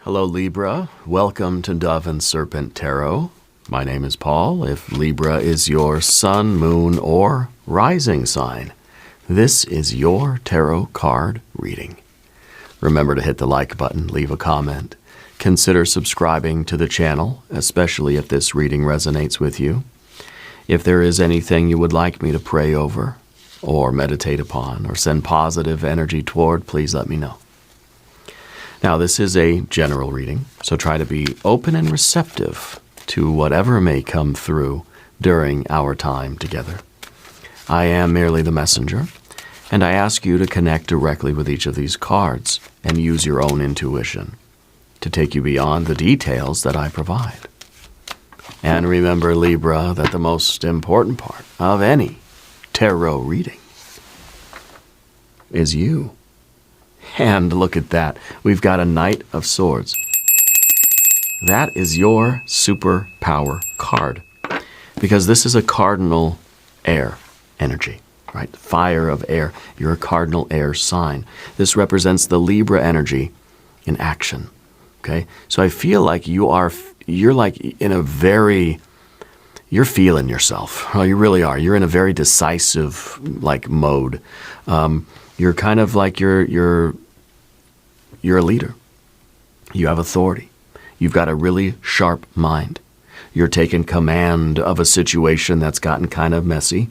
Hello Libra, welcome to Dove and Serpent Tarot. My name is Paul. If Libra is your sun, moon, or rising sign, this is your tarot card reading. Remember to hit the like button, leave a comment. Consider subscribing to the channel, especially if this reading resonates with you. If there is anything you would like me to pray over, or meditate upon, or send positive energy toward, please let me know. Now, this is a general reading, so try to be open and receptive to whatever may come through during our time together. I am merely the messenger, and I ask you to connect directly with each of these cards and use your own intuition to take you beyond the details that I provide. And remember, Libra, that the most important part of any tarot reading is you. And look at that. We've got a Knight of Swords. That is your superpower card, because this is a cardinal air energy, right? Fire of air. You're a cardinal air sign. This represents the Libra energy in action, okay? So I feel like you're like in a very, you're feeling yourself. Oh, you really are. You're in a very decisive like mode. You're kind of like you're a leader. You have authority. You've got a really sharp mind. You're taking command of a situation that's gotten kind of messy.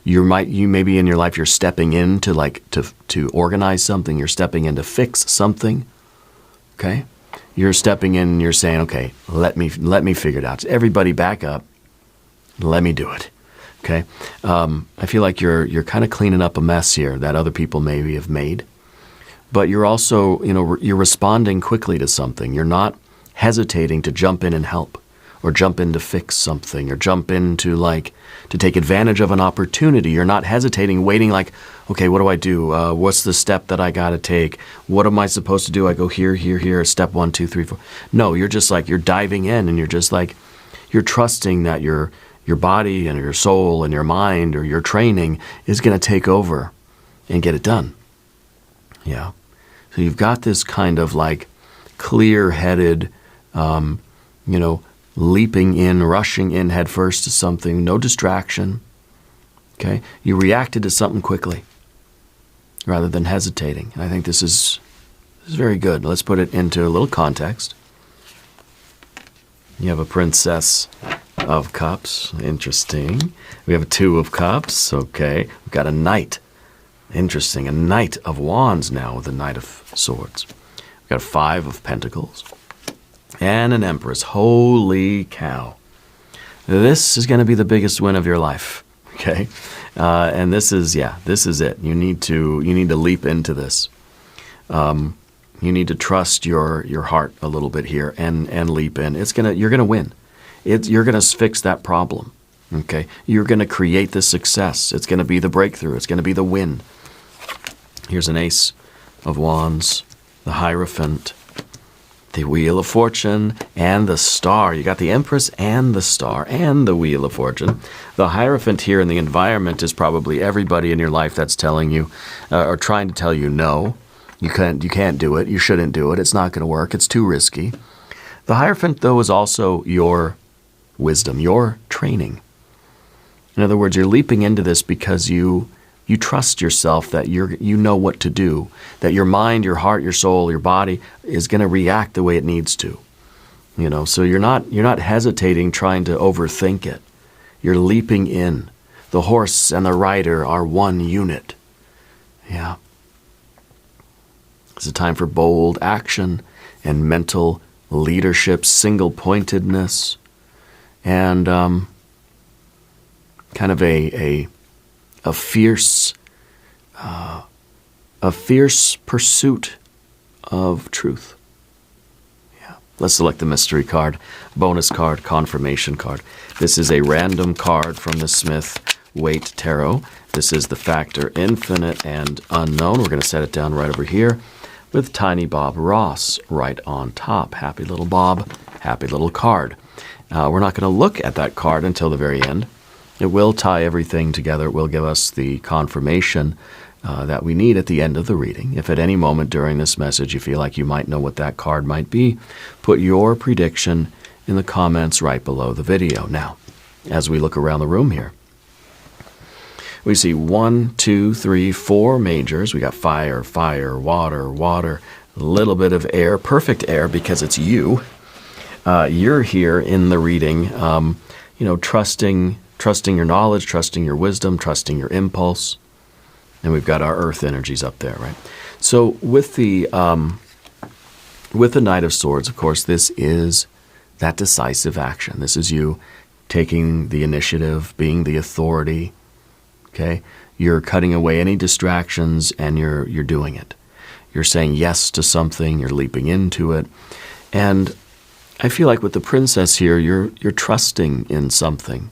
You maybe in your life you're stepping in to organize something. You're stepping in to fix something. Okay? You're stepping in and you're saying, okay, let me figure it out. Everybody back up. Let me do it. Okay? I feel like you're kind of cleaning up a mess here that other people maybe have made. But you're also, you're responding quickly to something. You're not hesitating to jump in and help, or jump in to fix something, or jump in to take advantage of an opportunity. You're not hesitating, waiting like, okay, what do I do? What's the step that I got to take? What am I supposed to do? I go here, here, here, step 1, 2, 3, 4. No, you're just like, you're diving in, and you're just like, you're trusting that your body and your soul and your mind or your training is going to take over and get it done. Yeah. So you've got this kind of like clear-headed, leaping in, rushing in head first to something, no distraction. Okay? You reacted to something quickly rather than hesitating. And I think this is very good. Let's put it into a little context. You have a Princess of Cups. Interesting. We have a 2 of Cups. Okay. We've got a Knight. Interesting. A Knight of Wands now with a Knight of Swords. We've got a 5 of Pentacles. And an Empress. Holy cow. This is going to be the biggest win of your life. Okay? And this is it. You need to leap into this. You need to trust your heart a little bit here and leap in. You're going to win. You're going to fix that problem. Okay? You're going to create the success. It's going to be the breakthrough. It's going to be the win. Here's an Ace of Wands, the Hierophant, the Wheel of Fortune, and the Star. You got the Empress and the Star and the Wheel of Fortune. The Hierophant here in the environment is probably everybody in your life that's telling you or trying to tell you no. You can't do it. You shouldn't do it. It's not going to work. It's too risky. The Hierophant, though, is also your wisdom, your training. In other words, you're leaping into this because you trust yourself that you know what to do, that your mind, your heart, your soul, your body is going to react the way it needs to. So you're not hesitating trying to overthink it. You're leaping in. The horse and the rider are one unit. Yeah. It's a time for bold action and mental leadership, single-pointedness, and kind of a fierce pursuit of truth. Yeah. Let's select the mystery card, bonus card, confirmation card. This is a random card from the Smith-Waite Tarot. This is the factor infinite and unknown. We're going to set it down right over here with Tiny Bob Ross right on top. Happy little Bob, happy little card. We're not going to look at that card until the very end. It will tie everything together. It will give us the confirmation that we need at the end of the reading. If at any moment during this message you feel like you might know what that card might be, put your prediction in the comments right below the video. Now, as we look around the room here, we see 1, 2, 3, 4 majors. We got fire, fire, water, water, a little bit of air, perfect air because it's you. You're here in the reading, trusting your knowledge, trusting your wisdom, trusting your impulse. And we've got our earth energies up there, right? So with the Knight of Swords, of course, this is that decisive action. This is you taking the initiative, being the authority. Okay, you're cutting away any distractions, and you're doing it. You're saying yes to something. You're leaping into it, and I feel like with the Princess here, you're trusting in something.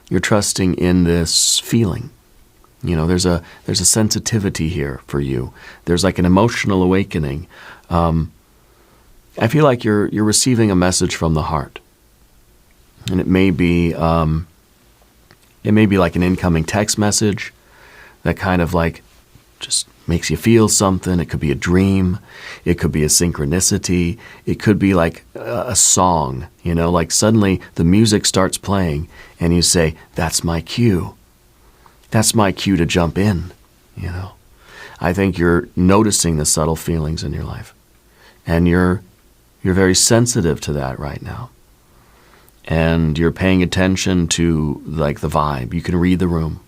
You're trusting in this feeling. There's a sensitivity here for you. There's like an emotional awakening. I feel like you're receiving a message from the heart, and it may be like an incoming text message that kind of like just makes you feel something. It could be a dream. It could be a synchronicity. It could be like a song, like suddenly the music starts playing and you say, that's my cue. That's my cue to jump in, I think you're noticing the subtle feelings in your life. And you're very sensitive to that right now. And you're paying attention to like the vibe. You can read the room.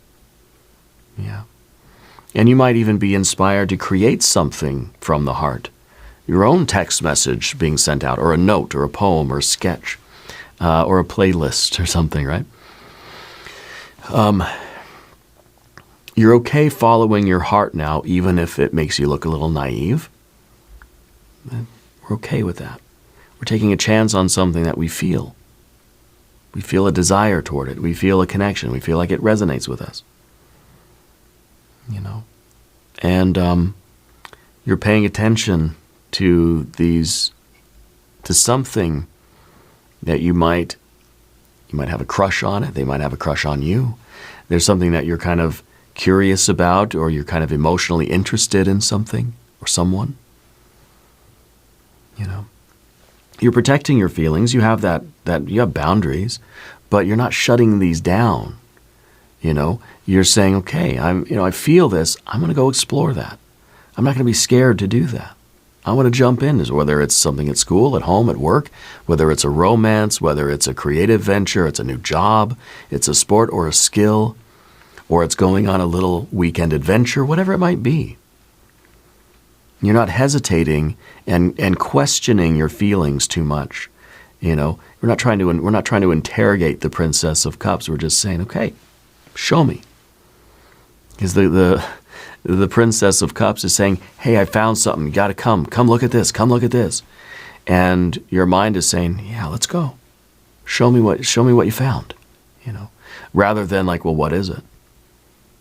Yeah. And you might even be inspired to create something from the heart. Your own text message being sent out, or a note, or a poem, or a sketch, or a playlist, or something, right? You're okay following your heart now, even if it makes you look a little naive. We're okay with that. We're taking a chance on something that we feel. We feel a desire toward it. We feel a connection. We feel like it resonates with us. And you're paying attention to something that you might have a crush on it. They might have a crush on you. There's something that you're kind of curious about, or you're kind of emotionally interested in something or someone. You're protecting your feelings. You have that you have boundaries, but you're not shutting these down. You're saying, okay, I feel this. I'm going to go explore that. I'm not going to be scared to do that. I want to jump in, whether it's something at school, at home, at work, whether it's a romance, whether it's a creative venture, it's a new job, it's a sport or a skill, or it's going on a little weekend adventure, whatever it might be. You're not hesitating and questioning your feelings too much. We're not trying to interrogate the Princess of Cups. We're just saying, okay, show me. Because the Princess of Cups is saying, hey, I found something. You got to come look at this. Come look at this. And your mind is saying, yeah, let's go. Show me what you found. Rather than like, well, what is it?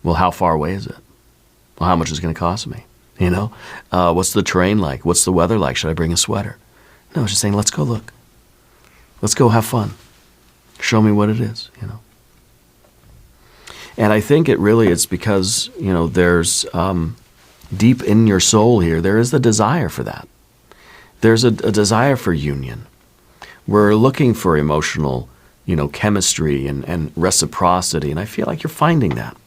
Well, how far away is it? Well, how much is it going to cost me? What's the terrain like? What's the weather like? Should I bring a sweater? No, it's just saying, let's go look. Let's go have fun. Show me what it is, And I think it's because, there's deep in your soul here, there is the desire for that. There's a desire for union. We're looking for emotional, chemistry and reciprocity, and I feel like you're finding that.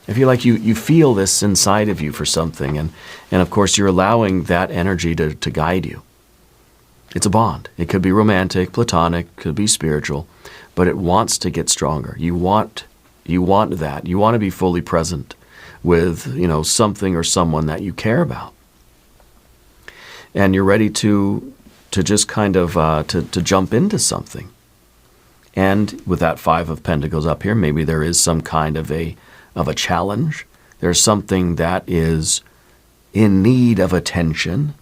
I feel like you feel this inside of you for something, and of course you're allowing that energy to guide you. It's a bond. It could be romantic, platonic, could be spiritual, but it wants to get stronger. You want that. You want to be fully present with, something or someone that you care about. And you're ready to just kind of to jump into something. And with that 5 of Pentacles up here, maybe there is some kind of a challenge. There's something that is in need of attention.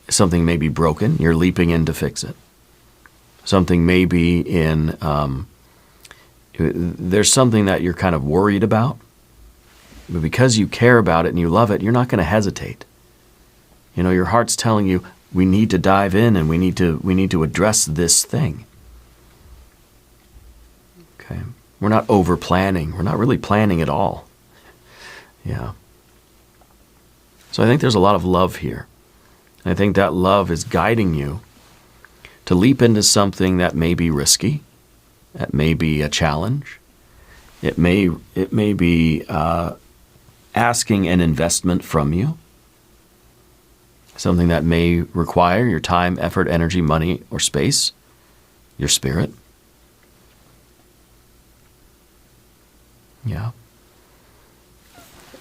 Something may be broken. You're leaping in to fix it. Something may be there's something that you're kind of worried about. But because you care about it and you love it, you're not going to hesitate. Your heart's telling you, we need to dive in and we need to address this thing. Okay. We're not over planning. We're not really planning at all. Yeah. So I think there's a lot of love here. I think that love is guiding you to leap into something that may be risky, that may be a challenge. It may be asking an investment from you, something that may require your time, effort, energy, money, or space, your spirit. Yeah.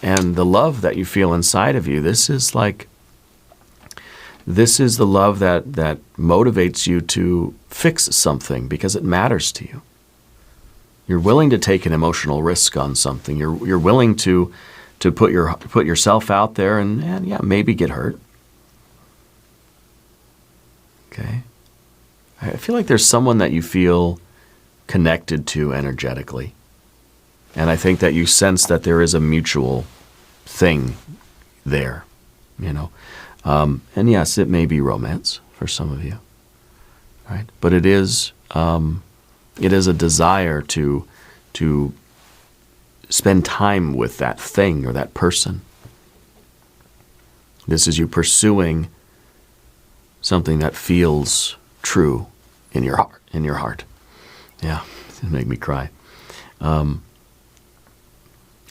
And the love that you feel inside of you, this is the love that motivates you to fix something because it matters to you. You're willing to take an emotional risk on something. You're willing to put yourself out there and yeah, maybe get hurt. Okay. I feel like there's someone that you feel connected to energetically. And I think that you sense that there is a mutual thing there, you know. And yes, it may be romance for some of you, right? But it is a desire to spend time with that thing or that person. This is you pursuing something that feels true in your heart. Yeah, it made me cry.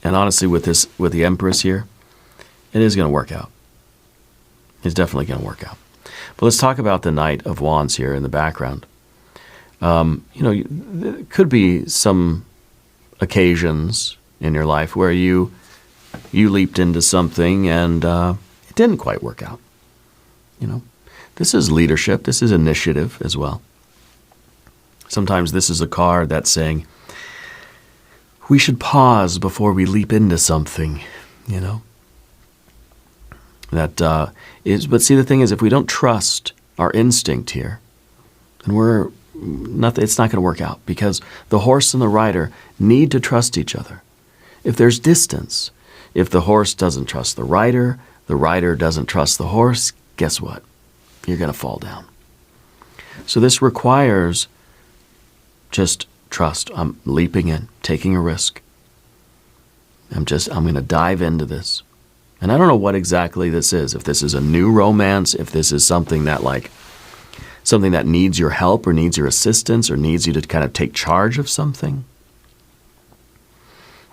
And honestly, with the Empress here, it is going to work out. It's definitely going to work out. But let's talk about the Knight of Wands here in the background. There could be some occasions in your life where you leaped into something and it didn't quite work out. You know, this is leadership. This is initiative as well. Sometimes this is a card that's saying, we should pause before we leap into something, you know. But see, the thing is, if we don't trust our instinct here, then it's not going to work out, because the horse and the rider need to trust each other. If there's distance, if the horse doesn't trust the rider doesn't trust the horse, guess what? You're going to fall down. So this requires just trust. I'm leaping in, taking a risk. I'm going to dive into this. And I don't know what exactly this is. If this is a new romance, if this is something that needs your help or needs your assistance or needs you to kind of take charge of something.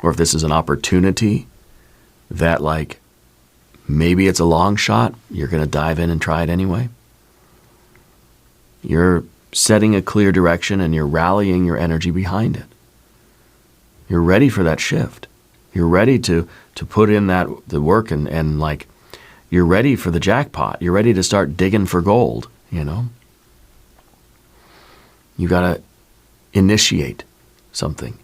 Or if this is an opportunity that maybe it's a long shot, you're going to dive in and try it anyway. You're setting a clear direction and you're rallying your energy behind it. You're ready for that shift. You're ready to put in the work and you're ready for the jackpot. You're ready to start digging for gold, you know. You got to initiate something.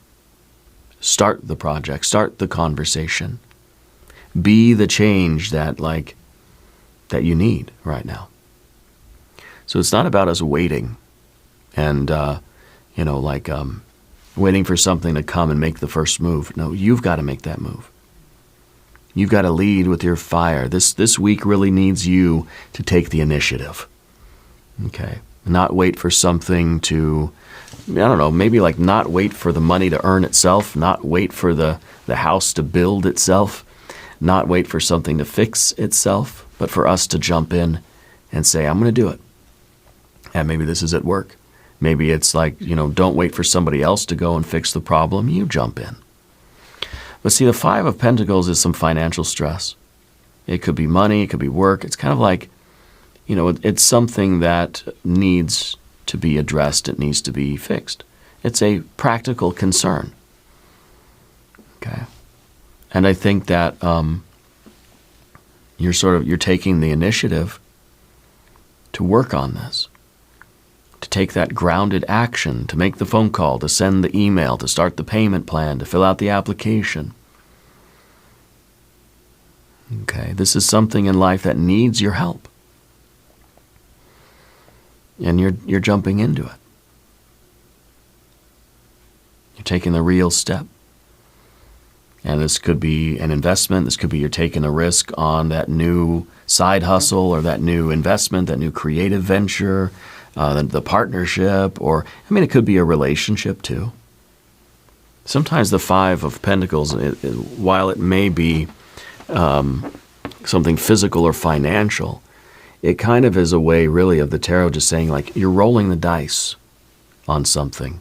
Start the project, start the conversation. Be the change that you need right now. So it's not about us waiting and, waiting for something to come and make the first move. No, you've got to make that move. You've got to lead with your fire. This week really needs you to take the initiative. Okay? Not wait for something to, maybe not wait for the money to earn itself, not wait for the house to build itself, not wait for something to fix itself, but for us to jump in and say, I'm going to do it. And maybe this is at work. Maybe it's don't wait for somebody else to go and fix the problem. You jump in. But see, the Five of Pentacles is some financial stress. It could be money. It could be work. It's kind of it's something that needs to be addressed. It needs to be fixed. It's a practical concern. Okay. And I think that you're taking the initiative to work on this. To take that grounded action, to make the phone call, to send the email, to start the payment plan, to fill out the application. Okay, this is something in life that needs your help. And you're jumping into it. You're taking the real step. And this could be an investment. This could be you're taking a risk on that new side hustle or that new investment, that new creative venture, the partnership, or, it could be a relationship too. Sometimes the Five of Pentacles, while it may be something physical or financial. It kind of is a way, really, of the tarot just saying, like, you're rolling the dice on something.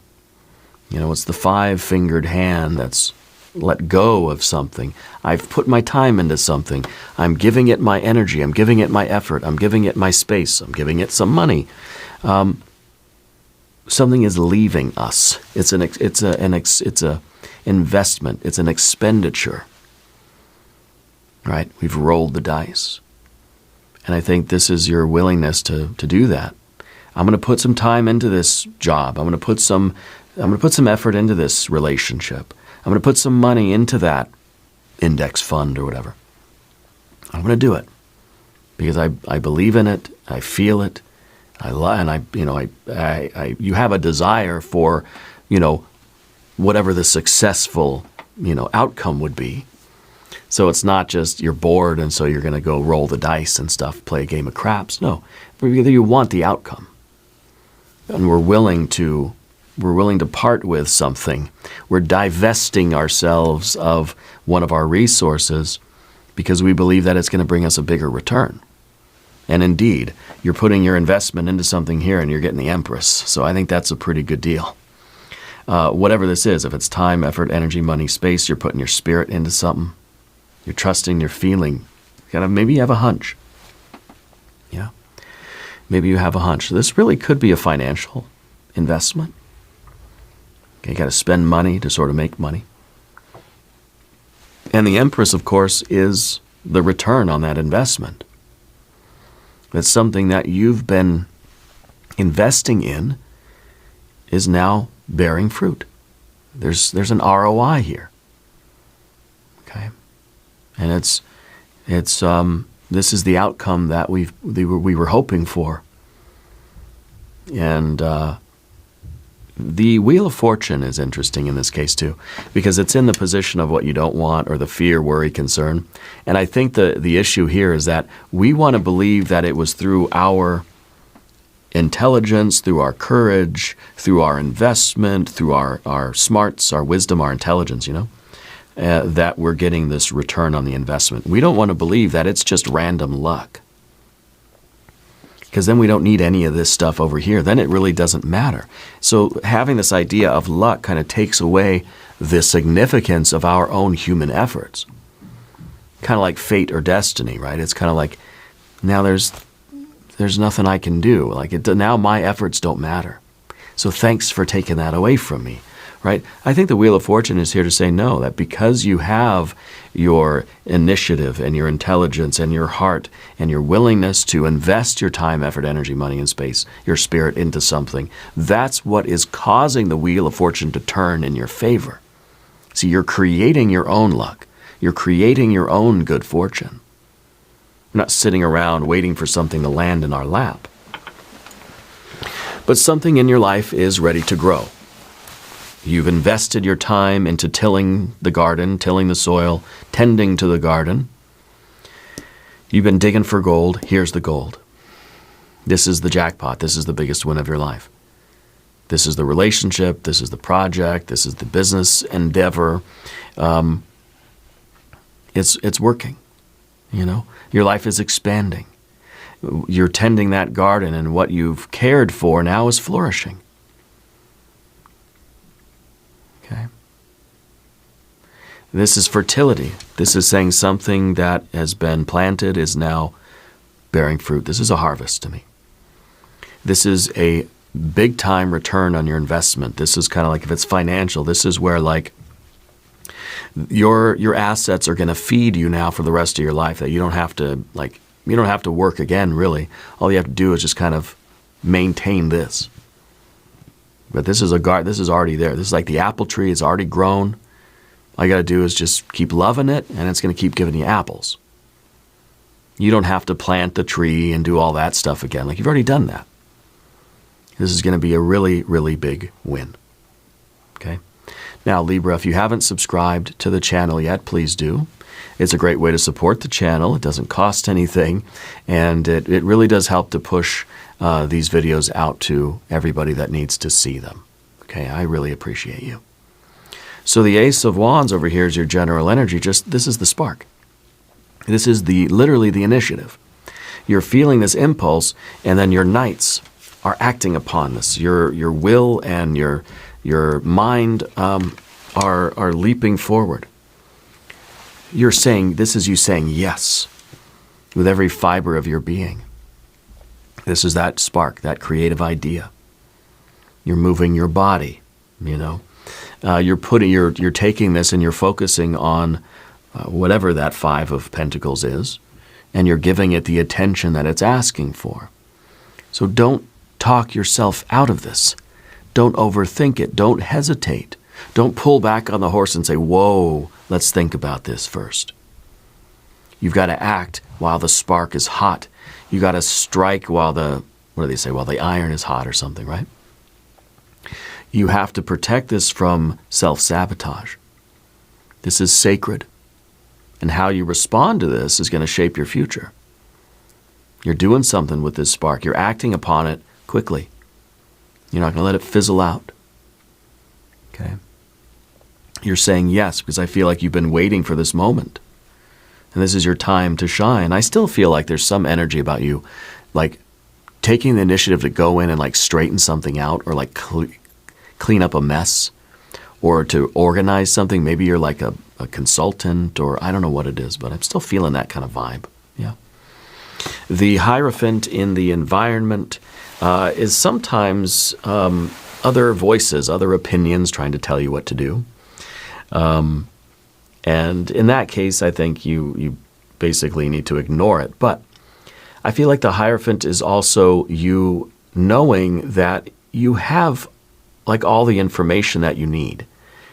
You know, it's the five-fingered hand that's let go of something. I've put my time into something. I'm giving it my energy. I'm giving it my effort. I'm giving it my space. I'm giving it some money. Something is leaving us. It's a investment. It's an expenditure. Right? We've rolled the dice. And I think this is your willingness to do that. I'm going to put some time into this job. I'm going to put some effort into this relationship. I'm going to put some money into that index fund or whatever. I'm going to do it because I believe in it. I feel it. You have a desire for, whatever the successful, outcome would be. So it's not just you're bored and so you're going to go roll the dice and stuff, play a game of craps. No, you want the outcome. And we're willing to part with something. We're divesting ourselves of one of our resources because we believe that it's going to bring us a bigger return. And indeed, you're putting your investment into something here and you're getting the Empress. So I think that's a pretty good deal. Whatever this is, if it's time, effort, energy, money, space, you're putting your spirit into something. You're trusting, you're feeling. Maybe you have a hunch. Yeah. Maybe you have a hunch. This really could be a financial investment. Okay, you got to spend money to sort of make money. And the Empress, of course, is the return on that investment. That's something that you've been investing in is now bearing fruit. There's an ROI here. Okay? And this is the outcome that we were hoping for. And the Wheel of Fortune is interesting in this case too, because it's in the position of what you don't want or the fear, worry, concern. And I think the issue here is that we want to believe that it was through our intelligence, through our courage, through our investment, through our smarts, our wisdom, our intelligence, that we're getting this return on the investment. We don't want to believe that it's just random luck. Because then we don't need any of this stuff over here. Then it really doesn't matter. So having this idea of luck kind of takes away the significance of our own human efforts. Kind of like fate or destiny, right? It's kind of like, now there's nothing I can do. Now my efforts don't matter. So thanks for taking that away from me. Right? I think the Wheel of Fortune is here to say no, that because you have your initiative and your intelligence and your heart and your willingness to invest your time, effort, energy, money, and space, your spirit into something, that's what is causing the Wheel of Fortune to turn in your favor. See, you're creating your own luck. You're creating your own good fortune. We're not sitting around waiting for something to land in our lap. But something in your life is ready to grow. You've invested your time into tilling the garden, tilling the soil, tending to the garden. You've been digging for gold. Here's the gold. This is the jackpot. This is the biggest win of your life. This is the relationship. This is the project. This is the business endeavor. It's working. Your life is expanding. You're tending that garden, and what you've cared for now is flourishing. Okay. This is fertility. This is saying something that has been planted is now bearing fruit. This is a harvest to me. This is a big time return on your investment. This is kind of like, if it's financial, this is where your assets are going to feed you now for the rest of your life, that you don't have to work again, really. All you have to do is just kind of maintain this. But this is this is already there. This is like the apple tree. It's already grown. All you got to do is just keep loving it, and it's going to keep giving you apples. You don't have to plant the tree and do all that stuff again. You've already done that. This is going to be a really, really big win. Okay? Now, Libra, if you haven't subscribed to the channel yet, please do. It's a great way to support the channel. It doesn't cost anything, and it really does help to push these videos out to everybody that needs to see them. Okay, I really appreciate you. So the Ace of Wands over here is your general energy. This is the spark. This is literally the initiative. You're feeling this impulse, and then your knights are acting upon this. Your will and your mind are leaping forward. You're saying, this is you saying yes with every fiber of your being. This is that spark, that creative idea. You're moving your body, you know. You're taking this and you're focusing on whatever that Five of Pentacles is, and you're giving it the attention that it's asking for. So don't talk yourself out of this. Don't overthink it. Don't hesitate. Don't pull back on the horse and say, whoa, let's think about this first. You've got to act while the spark is hot. You got to strike while while the iron is hot or something, right? You have to protect this from self-sabotage. This is sacred. And how you respond to this is going to shape your future. You're doing something with this spark. You're acting upon it quickly. You're not going to let it fizzle out. Okay? You're saying yes because I feel like you've been waiting for this moment. And this is your time to shine. I still feel like there's some energy about you, like taking the initiative to go in and like straighten something out, or like clean up a mess, or to organize something. Maybe you're like a consultant, or I don't know what it is, but I'm still feeling that kind of vibe. Yeah. The Hierophant in the environment is sometimes other voices, other opinions trying to tell you what to do. And in that case, I think you basically need to ignore it. But I feel like the Hierophant is also you knowing that you have like all the information that you need.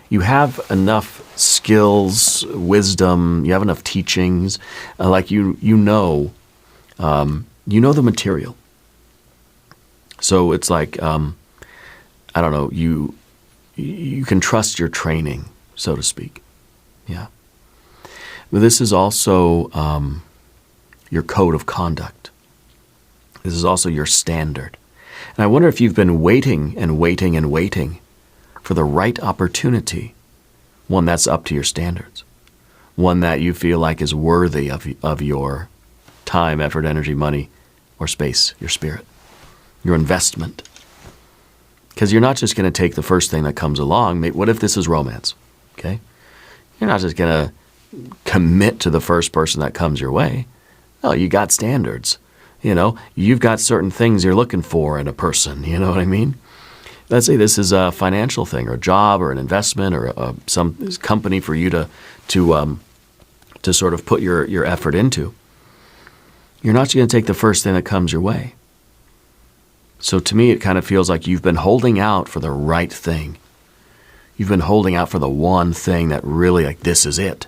You have enough skills, wisdom, you have enough teachings, like you know the material. So it's like, I don't know, you can trust your training, so to speak. Yeah. But this is also your code of conduct. This is also your standard. And I wonder if you've been waiting and waiting and waiting for the right opportunity, one that's up to your standards, one that you feel like is worthy of your time, effort, energy, money, or space, your spirit, your investment. Because you're not just going to take the first thing that comes along. What if this is romance? Okay? You're not just going to commit to the first person that comes your way. No, you got standards. You know, you've got certain things you're looking for in a person. You know what I mean? Let's say this is a financial thing, or a job, or an investment, or some company for you to sort of put your effort into. You're not just going to take the first thing that comes your way. So to me, it kind of feels like you've been holding out for the right thing. You've been holding out for the one thing that really, like, this is it.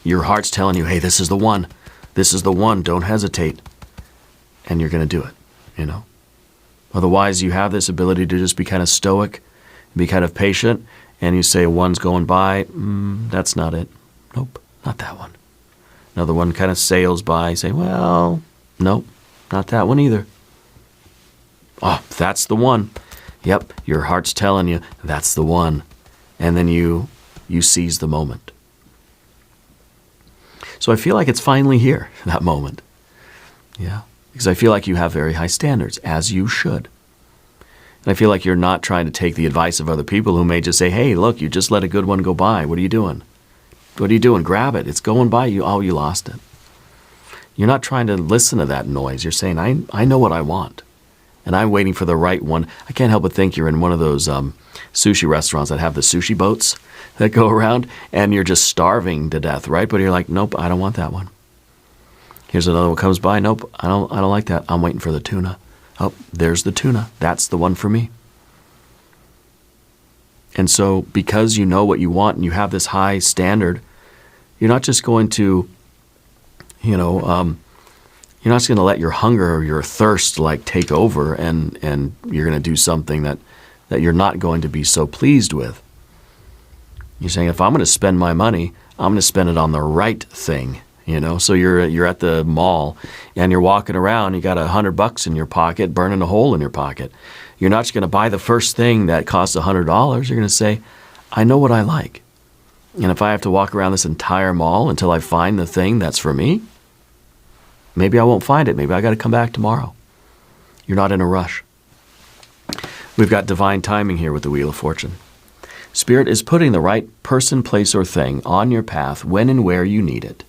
Your heart's telling you, hey, this is the one. This is the one. Don't hesitate. And you're going to do it, you know. Otherwise, you have this ability to just be kind of stoic, be kind of patient, and you say one's going by, that's not it. Nope, not that one. Another one kind of sails by, say, well, nope, not that one either. Oh, that's the one. Yep, your heart's telling you that's the one. And then you seize the moment. So I feel like it's finally here, that moment. Yeah, because I feel like you have very high standards, as you should. And I feel like you're not trying to take the advice of other people who may just say, hey, look, you just let a good one go by. What are you doing? What are you doing? Grab it. It's going by you. Oh, you lost it. You're not trying to listen to that noise. You're saying, I know what I want. And I'm waiting for the right one. I can't help but think you're in one of those sushi restaurants that have the sushi boats that go around, and you're just starving to death, right? But you're like, nope, I don't want that one. Here's another one comes by. Nope, I don't like that. I'm waiting for the tuna. Oh, there's the tuna. That's the one for me. And so because you know what you want and you have this high standard, you're not just going to, you're not just going to let your hunger or your thirst like take over and you're going to do something that you're not going to be so pleased with. You're saying, if I'm going to spend my money, I'm going to spend it on the right thing. So you're at the mall and you're walking around, you got $100 in your pocket, burning a hole in your pocket. You're not just going to buy the first thing that costs $100. You're going to say, I know what I like. And if I have to walk around this entire mall until I find the thing that's for me, Maybe I won't find it. Maybe I got to come back tomorrow. You're not in a rush. We've got divine timing here with the Wheel of Fortune. Spirit is putting the right person, place, or thing on your path when and where you need it.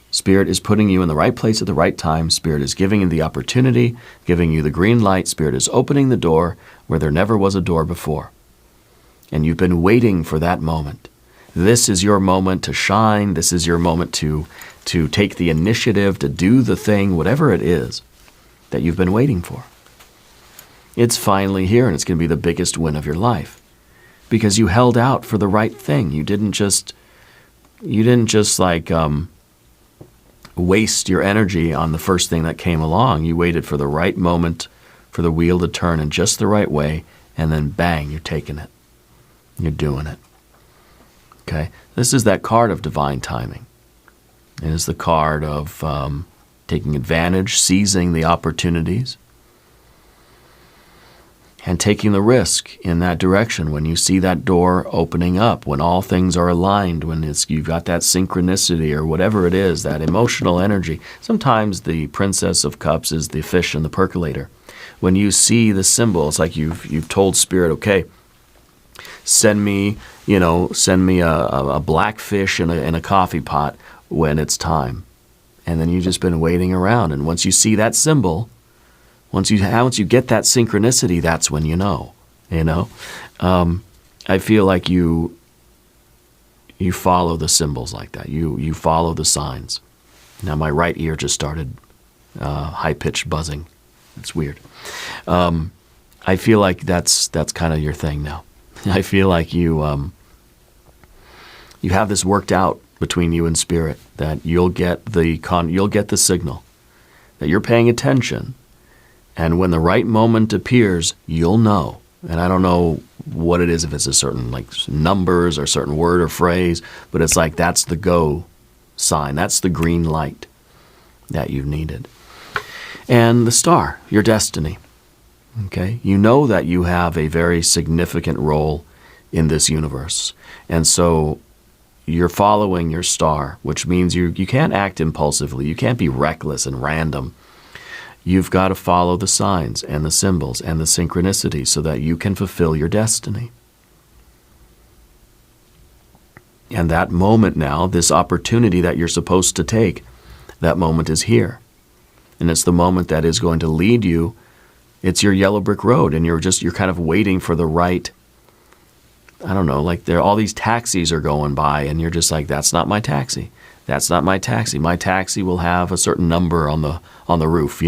Spirit is putting you in the right place at the right time. Spirit is giving you the opportunity, giving you the green light. Spirit is opening the door where there never was a door before. And you've been waiting for that moment. This is your moment to shine. This is your moment to take the initiative, to do the thing, whatever it is that you've been waiting for. It's finally here, and it's going to be the biggest win of your life because you held out for the right thing. You didn't just like waste your energy on the first thing that came along. You waited for the right moment for the wheel to turn in just the right way, and then bang, you're taking it. You're doing it. Okay? This is that card of divine timing. It is the card of taking advantage, seizing the opportunities, and taking the risk in that direction when you see that door opening up, when all things are aligned, when you've got that synchronicity or whatever it is, that emotional energy. Sometimes the Princess of Cups is the fish in the percolator. When you see the symbol, it's like you've told Spirit, okay, send me a black fish in a coffee pot when it's time. And then you've just been waiting around. And once you see that symbol, once you get that synchronicity, that's when you know. I feel like you follow the symbols like that. You follow the signs. Now my right ear just started high-pitched buzzing. It's weird. I feel like that's kind of your thing now. I feel like you have this worked out between you and Spirit, that you'll get the signal, that you're paying attention, and when the right moment appears, you'll know. And I don't know what it is, if it's a certain like numbers or certain word or phrase, but it's like that's the go sign. That's the green light that you've needed. And the star, your destiny. Okay? You know that you have a very significant role in this universe. And so you're following your star, which means you can't act impulsively. You can't be reckless and random. You've got to follow the signs and the symbols and the synchronicity so that you can fulfill your destiny. And that moment now, this opportunity that you're supposed to take, that moment is here. And it's the moment that is going to lead you. It's your yellow brick road, and you're kind of waiting for the right, I don't know, like all these taxis are going by, and you're just like, that's not my taxi. That's not my taxi. My taxi will have a certain number on the roof,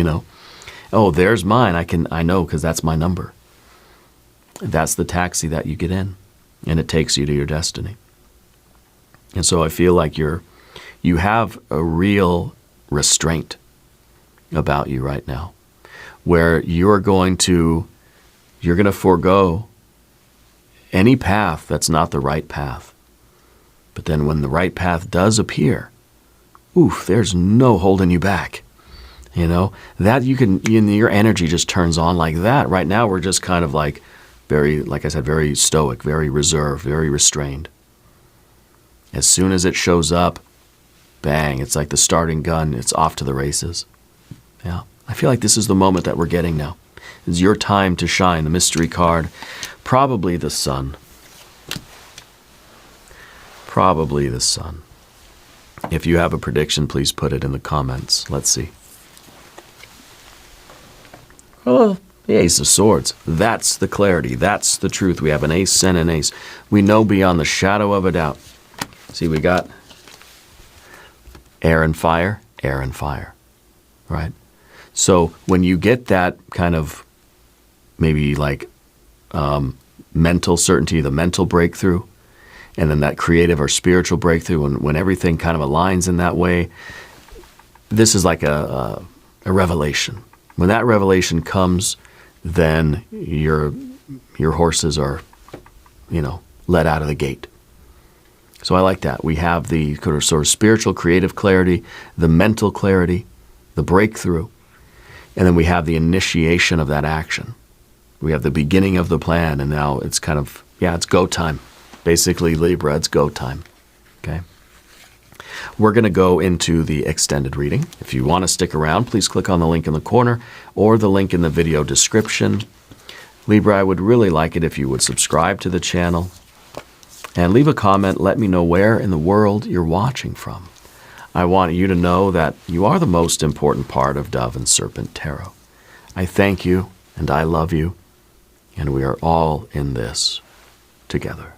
Oh, there's mine. I know because that's my number. That's the taxi that you get in, and it takes you to your destiny. And so I feel like you have a real restraint about you right now, where you're going to forego any path that's not the right path. But then when the right path does appear, there's no holding you back. That your energy just turns on like that. Right now we're just kind of like like I said, very stoic, very reserved, very restrained. As soon as it shows up, bang, it's like the starting gun, it's off to the races. Yeah. I feel like this is the moment that we're getting now. It's your time to shine. The mystery card, probably the sun. Probably the sun. If you have a prediction, please put it in the comments. Let's see. Oh, the Ace of Swords. That's the clarity. That's the truth. We have an ace and an ace. We know beyond the shadow of a doubt. See, we got air and fire, right? So when you get that kind of maybe like mental certainty, the mental breakthrough, and then that creative or spiritual breakthrough, when everything kind of aligns in that way, this is like a revelation. When that revelation comes, then your horses are, let out of the gate. So I like that. We have the sort of spiritual creative clarity, the mental clarity, the breakthrough, and then we have the initiation of that action. We have the beginning of the plan, and now it's kind of, it's go time. Basically, Libra, it's go time. Okay? We're going to go into the extended reading. If you want to stick around, please click on the link in the corner or the link in the video description. Libra, I would really like it if you would subscribe to the channel and leave a comment. Let me know where in the world you're watching from. I want you to know that you are the most important part of Dove and Serpent Tarot. I thank you and I love you, and we are all in this together.